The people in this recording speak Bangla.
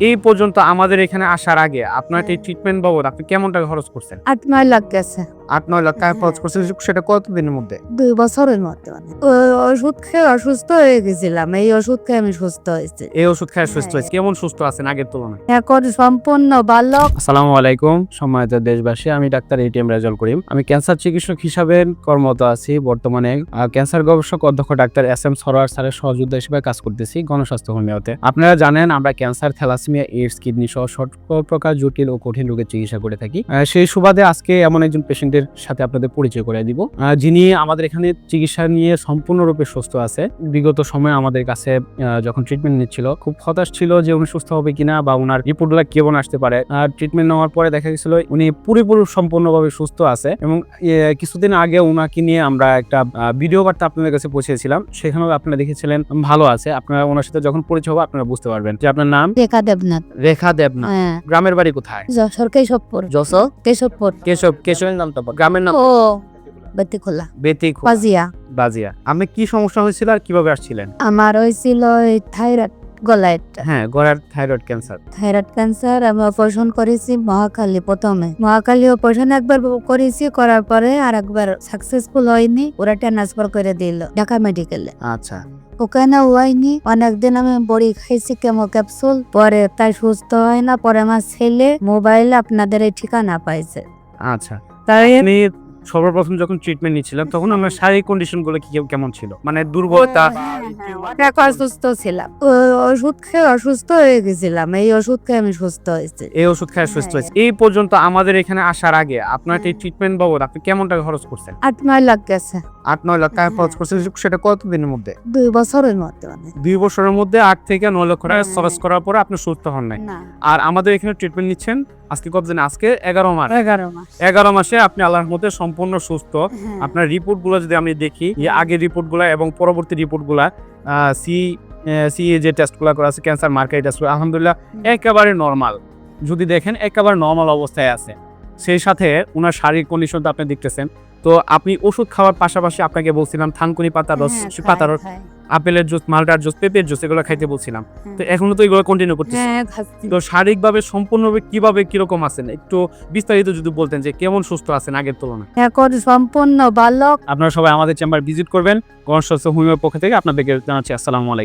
এই পর্যন্ত আমাদের এখানে আসার আগে আপনার এই ট্রিটমেন্ট বাবদ আপনি কেমন টাকা খরচ করছেন? 8-9 লাখ গেছে। 8-9 লাখ টাকা খরচ করছেন, সেটা কতদিনের মধ্যে? 2 বছরের মধ্যে ওষুধ খেয়ে অসুস্থ হয়ে গেছিলাম। এই ওষুধ খেয়ে আমি সুস্থ হয়েছি। এই ওষুধ খেয়ে সুস্থ হয়েছে। কেমন সুস্থ আছেন আগের তুলনায়? এখন সম্পূর্ণ ভালো। আসসালামু আলাইকুম সম্মানিত দেশবাসী, আমি ডাক্তার এটিএম রেজাউল করিম। আমি ক্যান্সার চিকিৎসক হিসাবে কর্মরত আছি। বর্তমানে ক্যান্সার গবেষক অধ্যক্ষ ডাক্তার SM সরোয়ার স্যারের সহযোদ্ধা হিসেবে কাজ করতেছি গণস্বাস্থ্য হোমিওতে। আপনারা জানেন আমরা ক্যান্সার, থ্যালাসেমিয়া, এইডস, কিডনি সহ সকল প্রকার জটিল ও কঠিন রোগের চিকিৎসা করে থাকি। সেই সুবাদে আজকে এমন একজন পেশেন্টের সাথে আপনাদের পরিচয় করে দিব, যিনি আমাদের এখানে চিকিৎসা নিয়ে সম্পূর্ণরূপে সুস্থ আছে। বিগত সময়ে আমাদের কাছে যখন ট্রিটমেন্ট নিচ্ছিল খুব হতাশ ছিল যে উনি সুস্থ হবে কিনা বা ওনার রিপোর্টগুলো কেমন আসতে পারে। ট্রিটমেন্ট নেওয়ার পরে দেখা গেছিল উনি পুরোপুরি সম্পূর্ণভাবে সুস্থ আছে এবং কিছুদিন আগে ওনাকে নিয়ে আমরা একটা ভিডিও বার্তা আপনাদের কাছে পৌঁছেছিলাম, সেখানেও আপনারা দেখেছিলেন ভালো আছে। আপনারা ওনার সাথে যখন পরিচয় হবে আপনারা বুঝতে পারবেন যে আপনার নাম রেখা দেবনাথ। রেখা দেবনাথ। হ্যাঁ। গ্রামের বাড়ি কোথায়? যশোর কেশবপুর। যশোর কেশবপুর। কেশবের নামটা বল। গ্রামের নাম ও বেতিখোলা। বেতিখোলা। বাজিয়া। আমি কি সমস্যা হয়েছিল আর কিভাবে আসছিলেন? আমার হয়েছিল থাইরয়েড, গলায় হ্যাঁ, গলার থাইরয়েড ক্যান্সার। Thyroid cancer. আমি অপারেশন করেছি মহাখালী। প্রথমে মহাখালী অপারেশন একবার করেছি, করার পরে আর একবার সাকসেসফুল হয়নি, ওরা ট্রান্সফার করে দিল ঢাকা মেডিকেলে। আচ্ছা। ওখানে হয়নি, অনেকদিন আমি বড়ি খাইছি কেমো ক্যাপসুল, পরে তাই সুস্থ হয় না। পরে আমার ছেলে মোবাইলে আপনাদের এই ঠিকানা পাইছে। আচ্ছা, তাই আমি সর্বপ্রথম যখন ট্রিটমেন্ট নিচ্ছিলাম তখন আমার শারীরিক কন্ডিশন গুলো কেমন ছিল? মানে দুর্বলতা? অসুস্থ ছিলাম, ওষুধ খেয়ে অসুস্থ হয়ে গেছিলাম। এই ওষুধ খেয়ে আমি সুস্থ হয়েছি। এই ওষুধ খেয়ে সুস্থ হয়েছে। এই পর্যন্ত আমাদের এখানে আসার আগে আপনার এই ট্রিটমেন্ট বাবদ আপনি কেমন টাকা খরচ করছেন? 8-9 লাখ গেছে। 8-9 লাখ টাকা খরচ করছেন, সেটা কতদিনের মধ্যে? 2 বছরের মধ্যে। 2 বছরের মধ্যে 8 থেকে 9 লক্ষ টাকা খরচ করার পরে আপনি সুস্থ হন নাই। আর আমাদের এখানে ট্রিটমেন্ট নিচ্ছেন আজকে কতদিন? আজকে 11 মাস। 11 মাসে আপনি আল্লাহর মধ্যে সম্পূর্ণ সুস্থ। আপনার রিপোর্ট গুলো যদি আমি দেখি, আগের রিপোর্ট গুলা এবং পরবর্তী রিপোর্ট গুলা, যে টেস্ট গুলা করা আছে, ক্যান্সার মার্কার টেস্ট, আলহামদুলিল্লাহ একেবারে নর্মাল। যদি দেখেন একেবারে নর্মাল অবস্থায় আছে। সেই সাথে ওনার শারীরিক কন্ডিশনটা আপনি দেখতেছেন। তো আপনি ওষুধ খাওয়ার পাশাপাশি আপনাকে বলছিলাম থানকুনি পাতার রস, পাতার রস, আপেলের জুস, মালটার জুস, পেঁপের জুস, এগুলো খাইতে বলছিলাম। তো এখনো তো এগুলো কন্টিনিউ করতেছেন। তো শারীরিকভাবে সম্পূর্ণভাবে কিভাবে কিরকম আছেন একটু বিস্তারিত যদি বলতেন যে কেমন সুস্থ আছেন আগের তুলনায়? এখন সম্পূর্ণ ভালো। আপনারা সবাই আমাদের চেম্বার ভিজিট করবেন। গণস্বাস্থ্য হোমিওর পক্ষ থেকে আপনাদেরকে জানাচ্ছি আসসালামু আলাইকুম।